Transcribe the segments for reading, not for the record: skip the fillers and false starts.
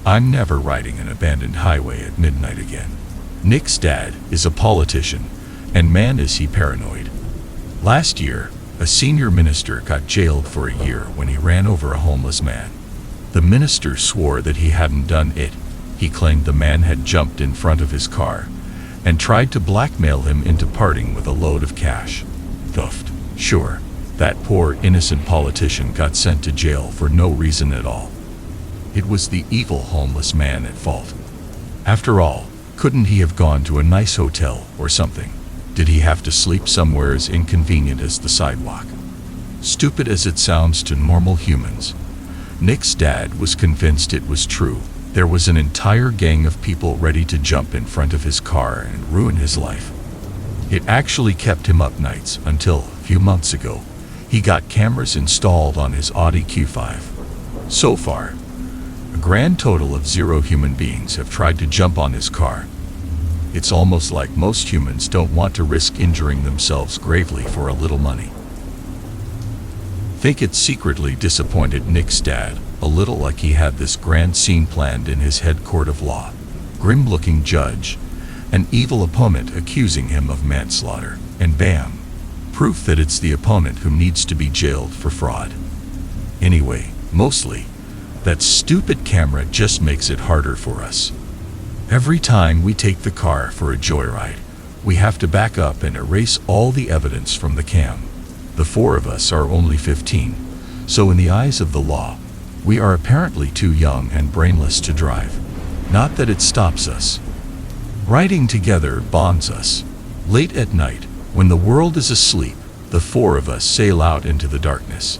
I'm never riding an abandoned highway at midnight again. Nick's dad is a politician, and man is he paranoid. Last year, a senior minister got jailed for a year when he ran over a homeless man. The minister swore that he hadn't done it. He claimed the man had jumped in front of his car and tried to blackmail him into parting with a load of cash. Thuft. Sure, that poor innocent politician got sent to jail for no reason at all. It was the evil homeless man at fault. After all, couldn't he have gone to a nice hotel or something? Did he have to sleep somewhere as inconvenient as the sidewalk? Stupid as it sounds to normal humans, Nick's dad was convinced it was true. There was an entire gang of people ready to jump in front of his car and ruin his life. It actually kept him up nights until, a few months ago, he got cameras installed on his Audi Q5. So far, a grand total of 0 human beings have tried to jump on his car. It's almost like most humans don't want to risk injuring themselves gravely for a little money. Think it secretly disappointed Nick's dad, a little like he had this grand scene planned in his head court of law. Grim-looking judge, an evil opponent accusing him of manslaughter, and bam, proof that it's the opponent who needs to be jailed for fraud. Anyway, mostly, that stupid camera just makes it harder for us. Every time we take the car for a joyride, we have to back up and erase all the evidence from the cam. The 4 of us are only 15, so in the eyes of the law, we are apparently too young and brainless to drive. Not that it stops us. Riding together bonds us. Late at night, when the world is asleep, the 4 of us sail out into the darkness.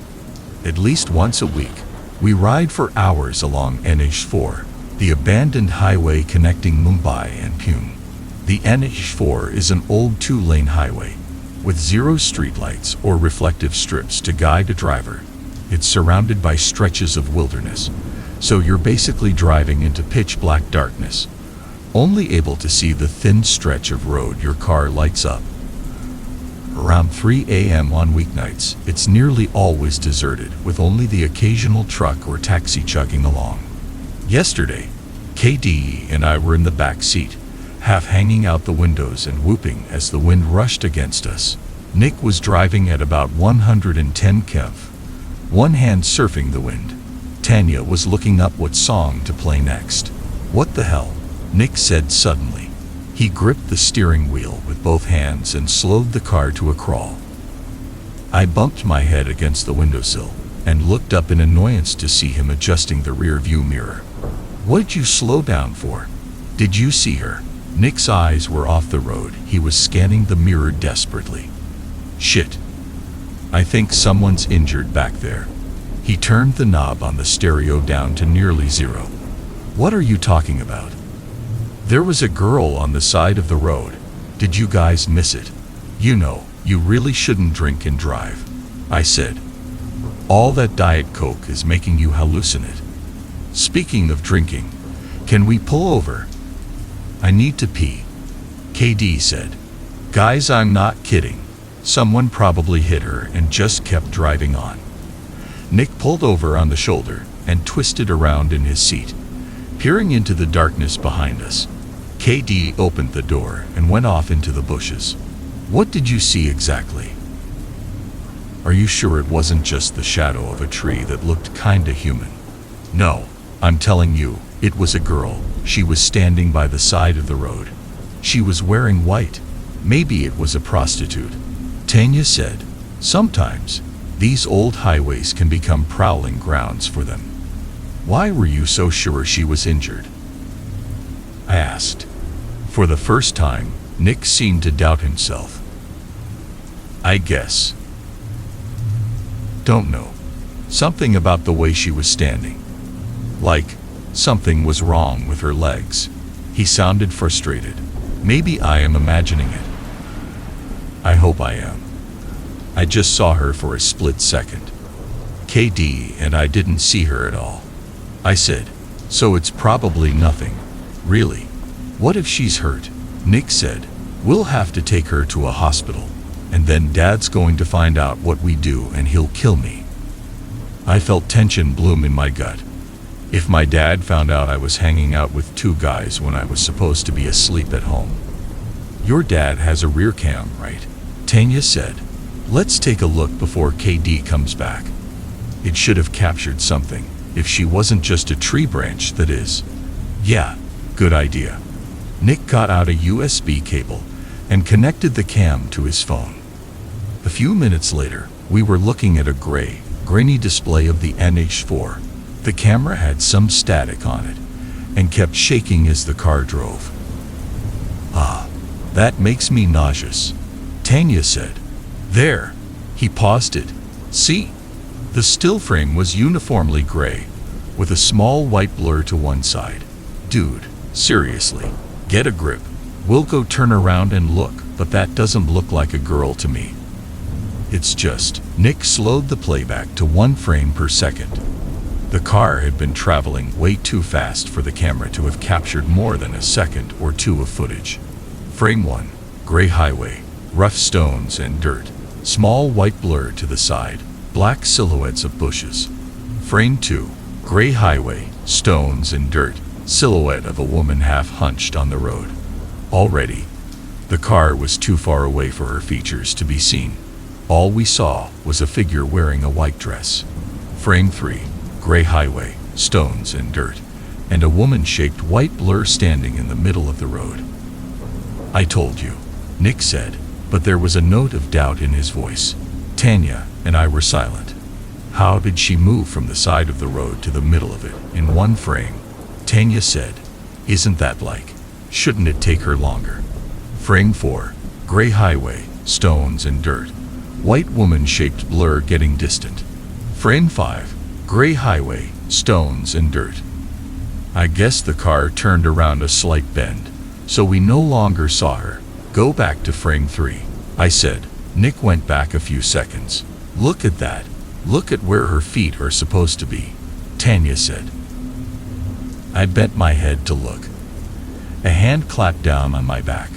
At least once a week, we ride for hours along NH4, the abandoned highway connecting Mumbai and Pune. The NH4 is an old 2-lane highway, with 0 streetlights or reflective strips to guide a driver. It's surrounded by stretches of wilderness, so you're basically driving into pitch-black darkness, only able to see the thin stretch of road your car lights up. Around 3 a.m. on weeknights, it's nearly always deserted, with only the occasional truck or taxi chugging along. Yesterday, KD and I were in the back seat, half hanging out the windows and whooping as the wind rushed against us. Nick was driving at about 110 km, one hand surfing the wind. Tanya was looking up what song to play next. "What the hell?" Nick said suddenly. He gripped the steering wheel with both hands and slowed the car to a crawl. I bumped my head against the windowsill and looked up in annoyance to see him adjusting the rear view mirror. "What'd you slow down for? Did you see her?" Nick's eyes were off the road. He was scanning the mirror desperately. "Shit. I think someone's injured back there." He turned the knob on the stereo down to nearly 0. "What are you talking about?" "There was a girl on the side of the road. Did you guys miss it? You know, you really shouldn't drink and drive," I said. "All that Diet Coke is making you hallucinate." "Speaking of drinking, can we pull over? I need to pee," KD said. "Guys, I'm not kidding. Someone probably hit her and just kept driving on." Nick pulled over on the shoulder and twisted around in his seat, peering into the darkness behind us. KD opened the door and went off into the bushes. "What did you see exactly? Are you sure it wasn't just the shadow of a tree that looked kinda human?" "No, I'm telling you, it was a girl. She was standing by the side of the road. She was wearing white. Maybe it was a prostitute," Tanya said. "Sometimes, these old highways can become prowling grounds for them." "Why were you so sure she was injured?" I asked. For the first time, Nick seemed to doubt himself. "I guess. Don't know. Something about the way she was standing. Like, something was wrong with her legs." He sounded frustrated. "Maybe I am imagining it. I hope I am. I just saw her for a split second. KD and I didn't see her at all," I said. "So it's probably nothing. Really. What if she's hurt?" Nick said. "We'll have to take her to a hospital, and then Dad's going to find out what we do and he'll kill me." I felt tension bloom in my gut. If my dad found out I was hanging out with two guys when I was supposed to be asleep at home. Your dad has a rear cam, right? Tanya said. Let's take a look before KD comes back. It should have captured something, if she wasn't just a tree branch, that is. Yeah, good idea. Nick got out a USB cable and connected the cam to his phone. A few minutes later, we were looking at a grainy display of the NH4. The camera had some static on it and kept shaking as the car drove. Ah, that makes me nauseous, Tanya said. There, he paused it. See? The still frame was uniformly gray, with a small white blur to one side. Dude, seriously, get a grip. We'll go turn around and look, but that doesn't look like a girl to me. It's just, Nick slowed the playback to 1 frame per second. The car had been traveling way too fast for the camera to have captured more than a second or two of footage. Frame 1, gray highway, rough stones and dirt, small white blur to the side, black silhouettes of bushes. Frame 2, gray highway, stones and dirt, silhouette of a woman half hunched on the road. Already, the car was too far away for her features to be seen. All we saw was a figure wearing a white dress. Frame 3, gray highway, stones and dirt, and a woman-shaped white blur standing in the middle of the road. I told you, Nick said, but there was a note of doubt in his voice. Tanya and I were silent. How did she move from the side of the road to the middle of it in 1 frame? Tanya said, isn't that like? Shouldn't it take her longer? Frame 4, gray highway, stones and dirt, white woman-shaped blur getting distant. Frame 5, gray highway, stones and dirt. I guess the car turned around a slight bend, so we no longer saw her. Go back to frame 3, I said. Nick went back a few seconds. Look at that. Look at where her feet are supposed to be, Tanya said. I bent my head to look. A hand clapped down on my back.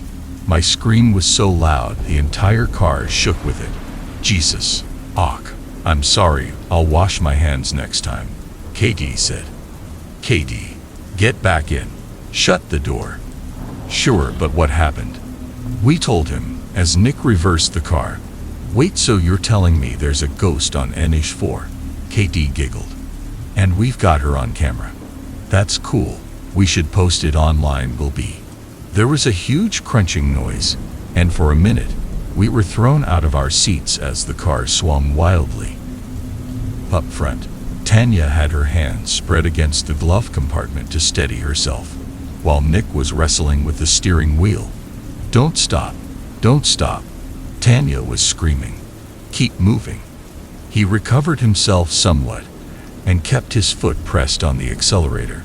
My scream was so loud the entire car shook with it. Jesus. Ach, I'm sorry, I'll wash my hands next time, KD said. KD, get back in. Shut the door. Sure, but what happened? We told him, as Nick reversed the car. Wait, so you're telling me there's a ghost on NH4? KD giggled. And we've got her on camera. That's cool. We should post it online, will be. There was a huge crunching noise, and for a minute, we were thrown out of our seats as the car swung wildly. Up front, Tanya had her hands spread against the glove compartment to steady herself, while Nick was wrestling with the steering wheel. Don't stop, don't stop, Tanya was screaming. Keep moving. He recovered himself somewhat and kept his foot pressed on the accelerator.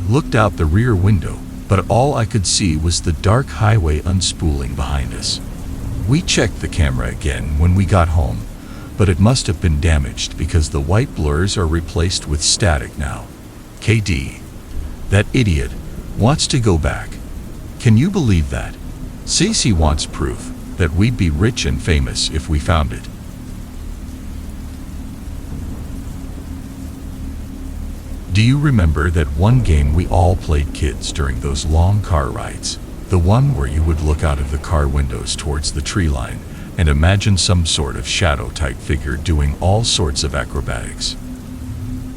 Looked out the rear window, but all I could see was the dark highway unspooling behind us. We checked the camera again when we got home, but it must have been damaged because the white blurs are replaced with static now. KD, that idiot, wants to go back. Can you believe that? Cece wants proof that we'd be rich and famous if we found it. Do you remember that one game we all played kids during those long car rides? The one where you would look out of the car windows towards the tree line and imagine some sort of shadow-type figure doing all sorts of acrobatics.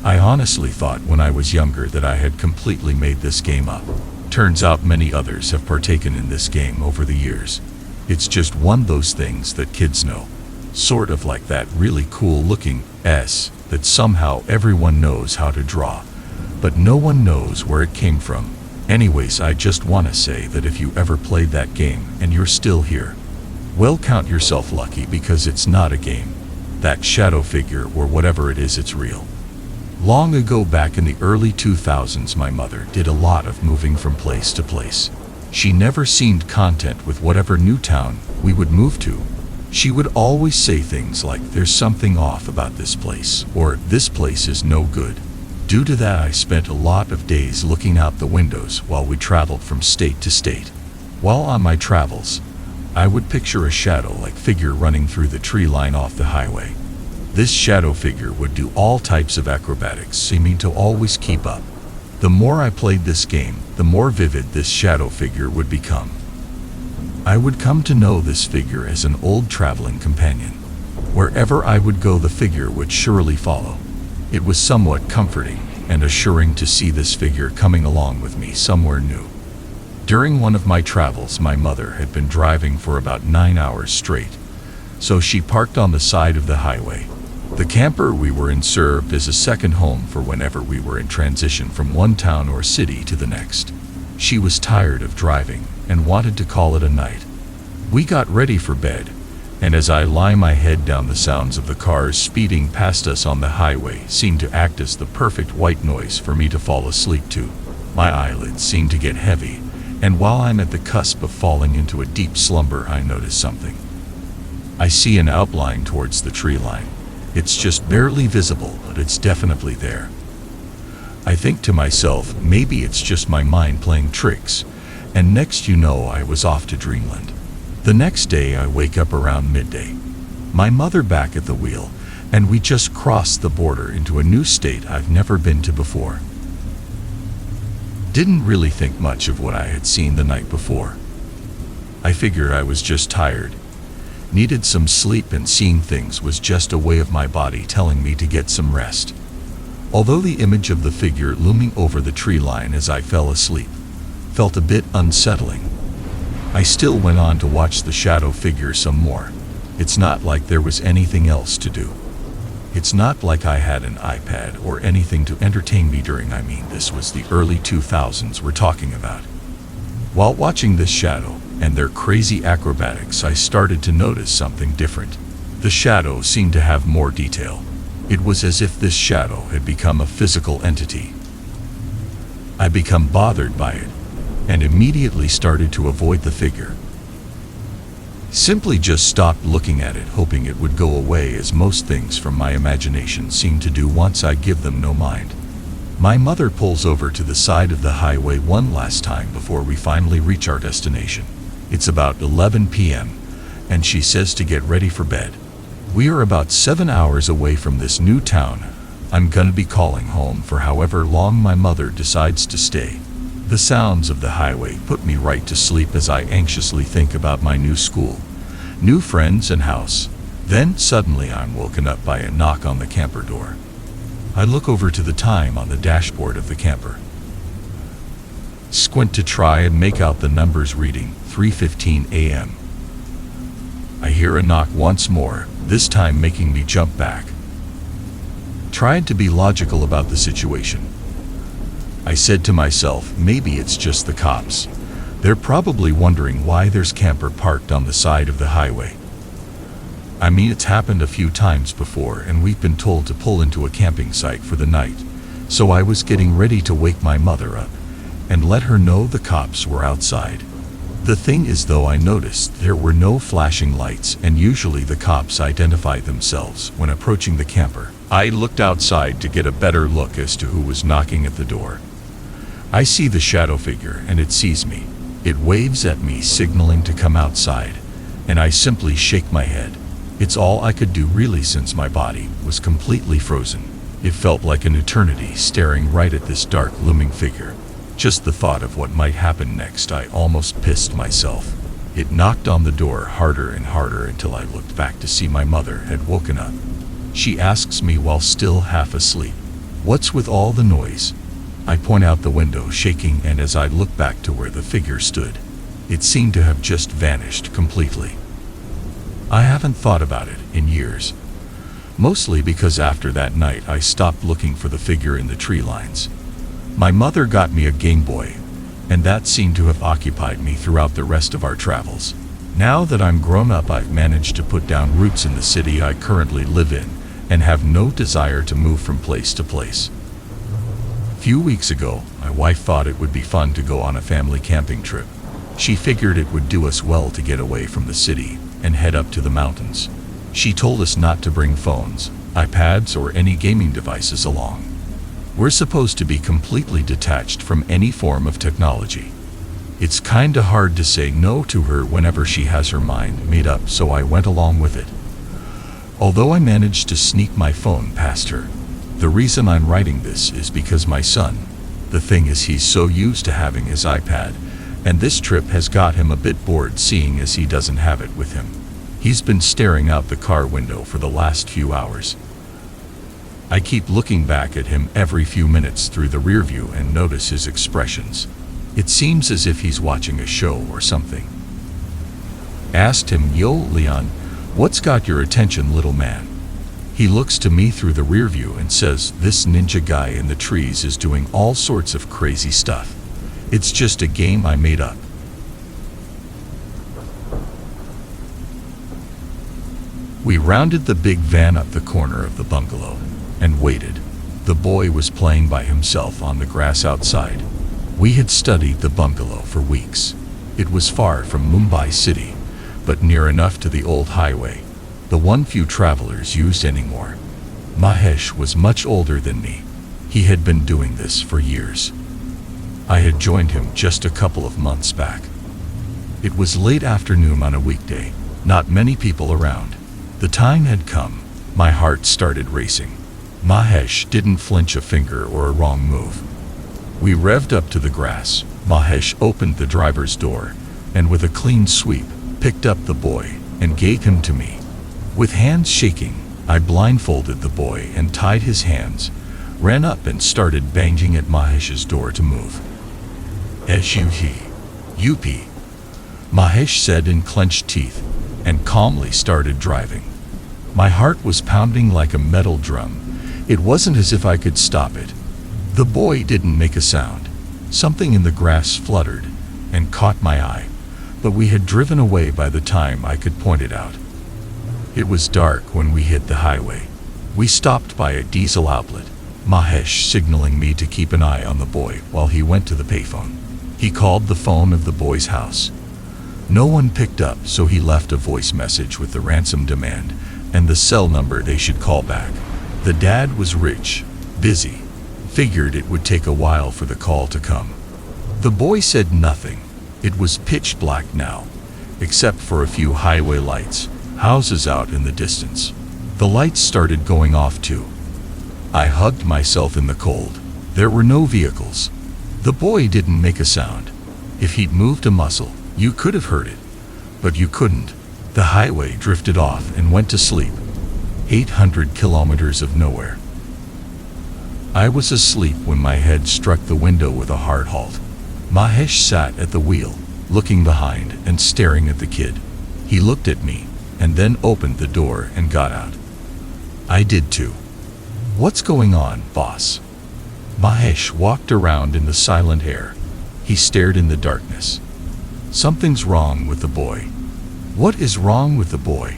I honestly thought when I was younger that I had completely made this game up. Turns out many others have partaken in this game over the years. It's just one of those things that kids know. Sort of like that really cool-looking S that somehow everyone knows how to draw, but no one knows where it came from. Anyways, I just want to say that if you ever played that game and you're still here, well, count yourself lucky because it's not a game. That shadow figure or whatever it is, it's real. Long ago, back in the early 2000s, my mother did a lot of moving from place to place. She never seemed content with whatever new town we would move to. She would always say things like, there's something off about this place, or this place is no good. Due to that, I spent a lot of days looking out the windows while we traveled from state to state. While on my travels, I would picture a shadow-like figure running through the tree line off the highway. This shadow figure would do all types of acrobatics, seeming to always keep up. The more I played this game, the more vivid this shadow figure would become. I would come to know this figure as an old traveling companion. Wherever I would go, the figure would surely follow. It was somewhat comforting and assuring to see this figure coming along with me somewhere new. During one of my travels, my mother had been driving for about 9 hours straight, so she parked on the side of the highway. The camper we were in served as a second home for whenever we were in transition from one town or city to the next. She was tired of driving and wanted to call it a night. We got ready for bed, and as I lie my head down, the sounds of the cars speeding past us on the highway seemed to act as the perfect white noise for me to fall asleep to. My eyelids seemed to get heavy, and while I'm at the cusp of falling into a deep slumber, I notice something. I see an outline towards the tree line. It's just barely visible, but it's definitely there. I think to myself, maybe it's just my mind playing tricks, and next you know, I was off to dreamland. The next day I wake up around midday. My mother back at the wheel, and we just crossed the border into a new state I've never been to before. Didn't really think much of what I had seen the night before. I figured I was just tired, needed some sleep, and seeing things was just a way of my body telling me to get some rest. Although the image of the figure looming over the tree line as I fell asleep felt a bit unsettling, I still went on to watch the shadow figure some more. It's not like there was anything else to do. It's not like I had an iPad or anything to entertain me during. This was the early 2000s we're talking about. While watching this shadow and their crazy acrobatics, I started to notice something different. The shadow seemed to have more detail. It was as if this shadow had become a physical entity. I became bothered by it, and immediately started to avoid the figure. Simply just stopped looking at it, hoping it would go away, as most things from my imagination seem to do once I give them no mind. My mother pulls over to the side of the highway one last time before we finally reach our destination. It's about 11 p.m., and she says to get ready for bed. We are about 7 hours away from this new town. I'm gonna be calling home for however long my mother decides to stay. The sounds of the highway put me right to sleep as I anxiously think about my new school, new friends, and house. Then suddenly I'm woken up by a knock on the camper door. I look over to the time on the dashboard of the camper. Squint to try and make out the numbers reading 3:15 a.m. I hear a knock once more, this time making me jump back. Tried to be logical about the situation. I said to myself, maybe it's just the cops. They're probably wondering why there's camper parked on the side of the highway. It's happened a few times before, and we've been told to pull into a camping site for the night. So I was getting ready to wake my mother up and let her know the cops were outside. The thing is, though, I noticed there were no flashing lights, and usually the cops identify themselves when approaching the camper. I looked outside to get a better look as to who was knocking at the door. I see the shadow figure, and it sees me. It waves at me, signaling to come outside, and I simply shake my head. It's all I could do, really, since my body was completely frozen. It felt like an eternity staring right at this dark, looming figure. Just the thought of what might happen next, I almost pissed myself. It knocked on the door harder and harder until I looked back to see my mother had woken up. She asks me while still half asleep, "What's with all the noise?" I point out the window, shaking, and as I look back to where the figure stood, it seemed to have just vanished completely. I haven't thought about it in years, mostly because after that night I stopped looking for the figure in the tree lines. My mother got me a Game Boy, and that seemed to have occupied me throughout the rest of our travels. Now that I'm grown up, I've managed to put down roots in the city I currently live in and have no desire to move from place to place. A few weeks ago, my wife thought it would be fun to go on a family camping trip. She figured it would do us well to get away from the city and head up to the mountains. She told us not to bring phones, iPads, or any gaming devices along. We're supposed to be completely detached from any form of technology. It's kinda hard to say no to her whenever she has her mind made up, so I went along with it. Although I managed to sneak my phone past her. The reason I'm writing this is because my son, the thing is he's so used to having his iPad, and this trip has got him a bit bored seeing as he doesn't have it with him. He's been staring out the car window for the last few hours. I keep looking back at him every few minutes through the rear view and notice his expressions. It seems as if he's watching a show or something. Asked him, "Yo, Leon, what's got your attention, little man?" He looks to me through the rear view and says, "This ninja guy in the trees is doing all sorts of crazy stuff. It's just a game I made up." We rounded the big van up the corner of the bungalow and waited. The boy was playing by himself on the grass outside. We had studied the bungalow for weeks. It was far from Mumbai city, but near enough to the old highway, the one few travelers used anymore. Mahesh was much older than me. He had been doing this for years. I had joined him just a couple of months back. It was late afternoon on a weekday, not many people around. The time had come. My heart started racing. Mahesh didn't flinch a finger or a wrong move. We revved up to the grass. Mahesh opened the driver's door, and with a clean sweep, picked up the boy and gave him to me. With hands shaking, I blindfolded the boy and tied his hands, ran up and started banging at Mahesh's door to move. "Yupi," Mahesh said in clenched teeth, and calmly started driving. My heart was pounding like a metal drum. It wasn't as if I could stop it. The boy didn't make a sound. Something in the grass fluttered and caught my eye, but we had driven away by the time I could point it out. It was dark when we hit the highway. We stopped by a diesel outlet, Mahesh signaling me to keep an eye on the boy while he went to the payphone. He called the phone of the boy's house. No one picked up, so he left a voice message with the ransom demand and the cell number they should call back. The dad was rich, busy, figured it would take a while for the call to come. The boy said nothing. It was pitch black now, except for a few highway lights, houses out in the distance. The lights started going off too. I hugged myself in the cold. There were no vehicles. The boy didn't make a sound. If he'd moved a muscle, you could have heard it, but you couldn't. The highway drifted off and went to sleep. 800 kilometers of nowhere. I was asleep when my head struck the window with a hard halt. Mahesh sat at the wheel, looking behind and staring at the kid. He looked at me, and then opened the door and got out. I did too. "What's going on, boss?" Mahesh walked around in the silent air. He stared in the darkness. "Something's wrong with the boy." "What is wrong with the boy?"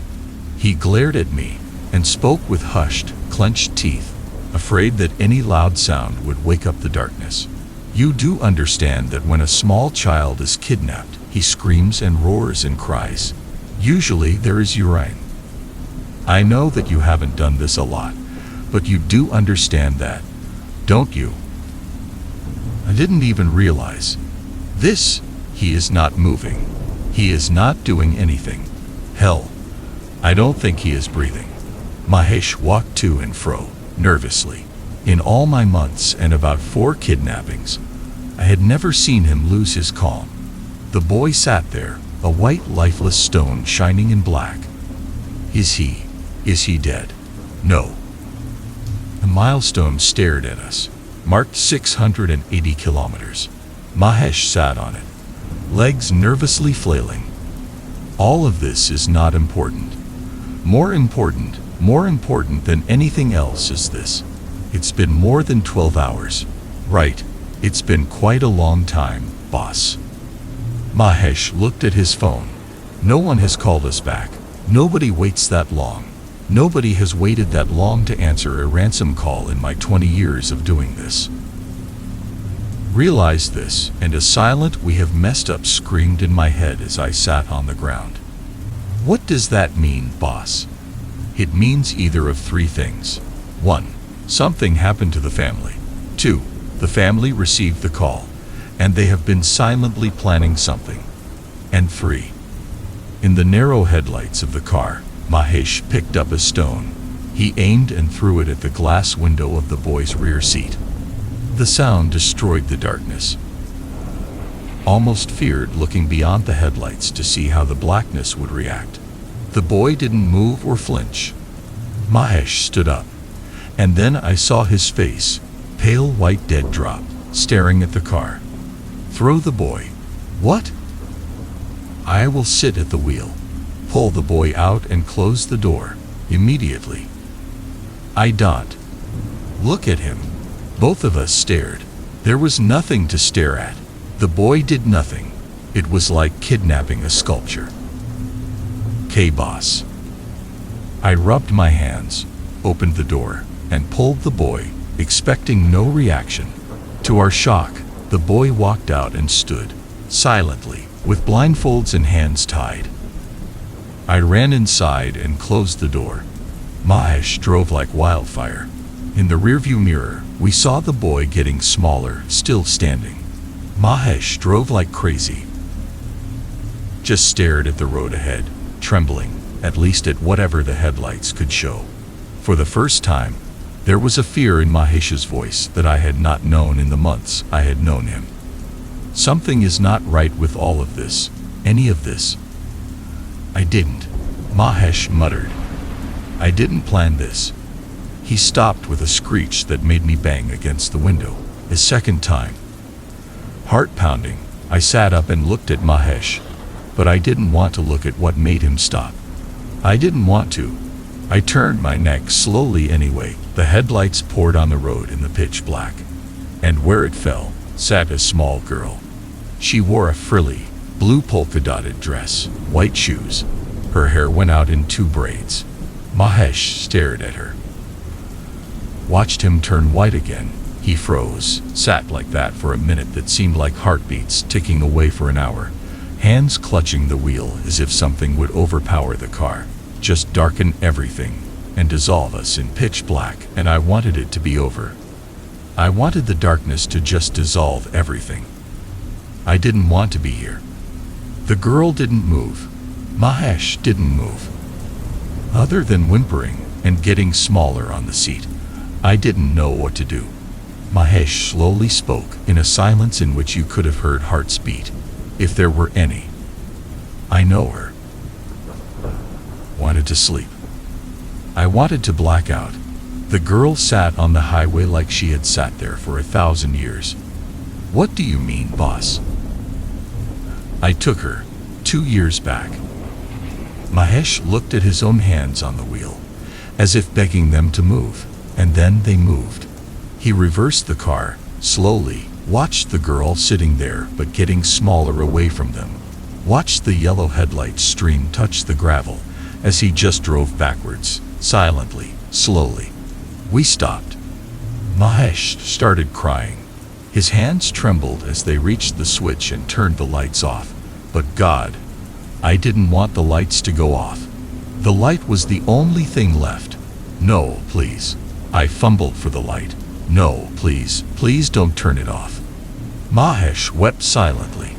He glared at me and spoke with hushed, clenched teeth, afraid that any loud sound would wake up the darkness. "You do understand that when a small child is kidnapped, he screams and roars and cries. Usually there is urine. I know that you haven't done this a lot, but you do understand that, don't you?" I didn't even realize. This, he is not moving. He is not doing anything. Hell, I don't think he is breathing. Mahesh walked to and fro, nervously. In all my months and about 4 kidnappings, I had never seen him lose his calm. The boy sat there, a white lifeless stone shining in black. Is he dead? No. A milestone stared at us, marked 680 kilometers. Mahesh sat on it, legs nervously flailing. All of this is not important. More important than anything else is this. It's been more than 12 hours. Right, it's been quite a long time, boss. Mahesh looked at his phone. No one has called us back. Nobody waits that long. Nobody has waited that long to answer a ransom call in my 20 years of doing this. Realized this, and a silent "we have messed up" screamed in my head as I sat on the ground. What does that mean, boss? It means either of 3 things. 1. Something happened to the family. 2. The family received the call, and they have been silently planning something. And 3. In the narrow headlights of the car, Mahesh picked up a stone. He aimed and threw it at the glass window of the boy's rear seat. The sound destroyed the darkness. Almost feared looking beyond the headlights to see how the blackness would react. The boy didn't move or flinch. Mahesh stood up, and then I saw his face, pale white dead drop, staring at the car. Throw the boy. What? I will sit at the wheel. Pull the boy out and close the door, immediately. I don't. Look at him. Both of us stared. There was nothing to stare at. The boy did nothing. It was like kidnapping a sculpture. "'K boss." I rubbed my hands, opened the door, and pulled the boy, expecting no reaction. To our shock, the boy walked out and stood, silently, with blindfolds and hands tied. I ran inside and closed the door. Mahesh drove like wildfire. In the rearview mirror, we saw the boy getting smaller, still standing. Mahesh drove like crazy. Just stared at the road ahead, trembling, at least at whatever the headlights could show. For the first time, there was a fear in Mahesh's voice that I had not known in the months I had known him. Something is not right with all of this, any of this. I didn't, Mahesh muttered. I didn't plan this. He stopped with a screech that made me bang against the window, a second time. Heart pounding, I sat up and looked at Mahesh, but I didn't want to look at what made him stop. I didn't want to. I turned my neck slowly anyway. The headlights poured on the road in the pitch black, and where it fell, sat a small girl. She wore a frilly, blue polka-dotted dress, white shoes. Her hair went out in 2 braids. Mahesh stared at her. Watched him turn white again. He froze, sat like that for a minute that seemed like heartbeats ticking away for an hour, hands clutching the wheel as if something would overpower the car, just darken everything, and dissolve us in pitch black, and I wanted it to be over. I wanted the darkness to just dissolve everything. I didn't want to be here. The girl didn't move. Mahesh didn't move. Other than whimpering and getting smaller on the seat, I didn't know what to do. Mahesh slowly spoke in a silence in which you could have heard hearts beat, if there were any. I know her. Wanted to sleep. I wanted to black out. The girl sat on the highway like she had sat there for 1,000 years. What do you mean, boss? I took her 2 years back. Mahesh looked at his own hands on the wheel, as if begging them to move, and then they moved. He reversed the car, slowly, watched the girl sitting there but getting smaller away from them, watched the yellow headlight stream touch the gravel as he just drove backwards, silently, slowly. We stopped. Mahesh started crying. His hands trembled as they reached the switch and turned the lights off. But God, I didn't want the lights to go off. The light was the only thing left. No, please. I fumbled for the light. No, please, please don't turn it off. Mahesh wept silently.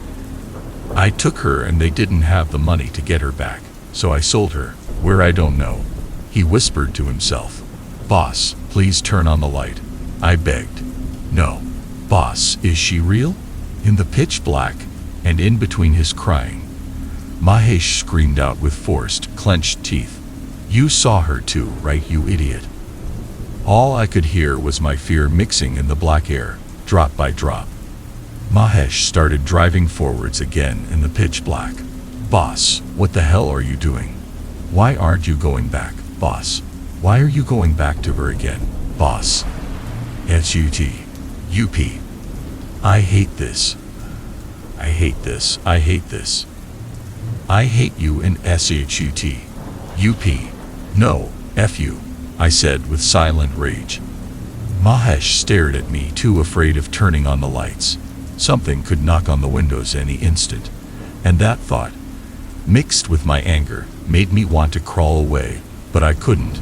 I took her and they didn't have the money to get her back, so I sold her, where I don't know. He whispered to himself. Boss, please turn on the light. I begged. No. Boss, is she real? In the pitch black, and in between his crying, Mahesh screamed out with forced, clenched teeth. You saw her too, right, you idiot? All I could hear was my fear mixing in the black air, drop by drop. Mahesh started driving forwards again in the pitch black. Boss, what the hell are you doing? Why aren't you going back, boss? Why are you going back to her again, boss? S-U-T. U-P. I hate this. I hate this. I hate this. I hate you in S-H-U-T. U-P. No, F-U, I said with silent rage. Mahesh stared at me, too afraid of turning on the lights. Something could knock on the windows any instant, and that thought, mixed with my anger, made me want to crawl away, but I couldn't.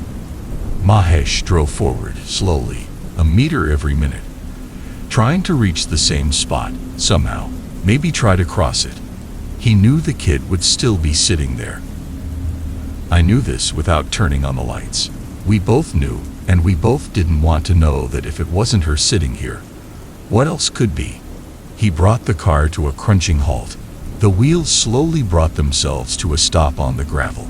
Mahesh drove forward, slowly, a meter every minute, trying to reach the same spot, somehow, maybe try to cross it. He knew the kid would still be sitting there. I knew this without turning on the lights. We both knew, and we both didn't want to know that if it wasn't her sitting here, what else could be? He brought the car to a crunching halt. The wheels slowly brought themselves to a stop on the gravel.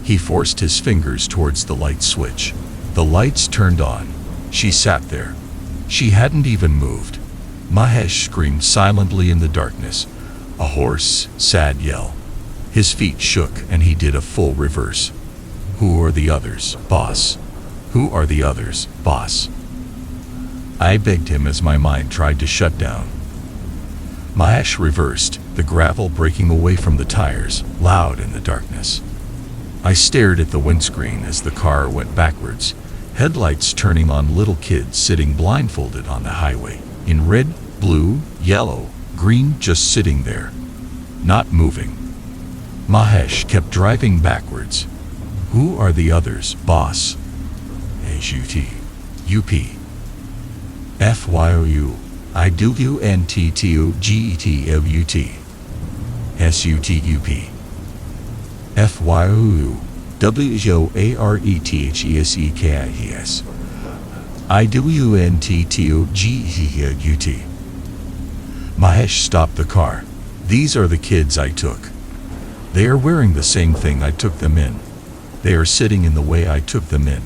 He forced his fingers towards the light switch. The lights turned on. She sat there. She hadn't even moved. Mahesh screamed silently in the darkness, a hoarse, sad yell. His feet shook and he did a full reverse. Who are the others, boss? Who are the others, boss? I begged him as my mind tried to shut down. Mahesh reversed, the gravel breaking away from the tires, loud in the darkness. I stared at the windscreen as the car went backwards, headlights turning on little kids sitting blindfolded on the highway, in red, blue, yellow, green, just sitting there, not moving. Mahesh kept driving backwards. Who are the others, boss? S-U-T. U-P. F-Y-O-U. I-D-U-N-T-T-O-G-E-T-L-U-T. S-U-T-U-P. F-Y-O-U. W-O-A-R-E-T-H-E-S-E-K-I-E-S. I-W-N-T-T-O-G-E-T-L-U-T. Mahesh stopped the car. These are the kids I took. They are wearing the same thing I took them in. They are sitting in the way I took them in.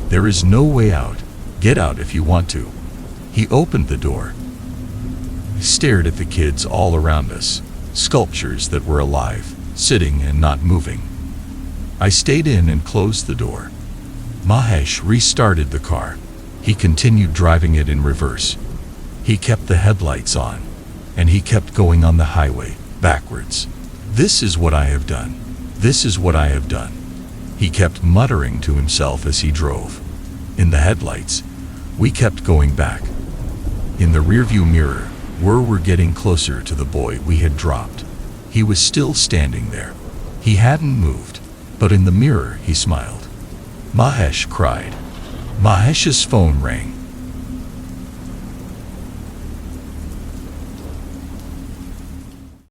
There is no way out. Get out if you want to. He opened the door. I stared at the kids all around us, sculptures that were alive, sitting and not moving. I stayed in and closed the door. Mahesh restarted the car. He continued driving it in reverse. He kept the headlights on, and he kept going on the highway, backwards. This is what I have done. This is what I have done. He kept muttering to himself as he drove. In the headlights, we kept going back. In the rearview mirror, we were getting closer to the boy we had dropped. He was still standing there. He hadn't moved, but in the mirror he smiled. Mahesh cried. Mahesh's phone rang.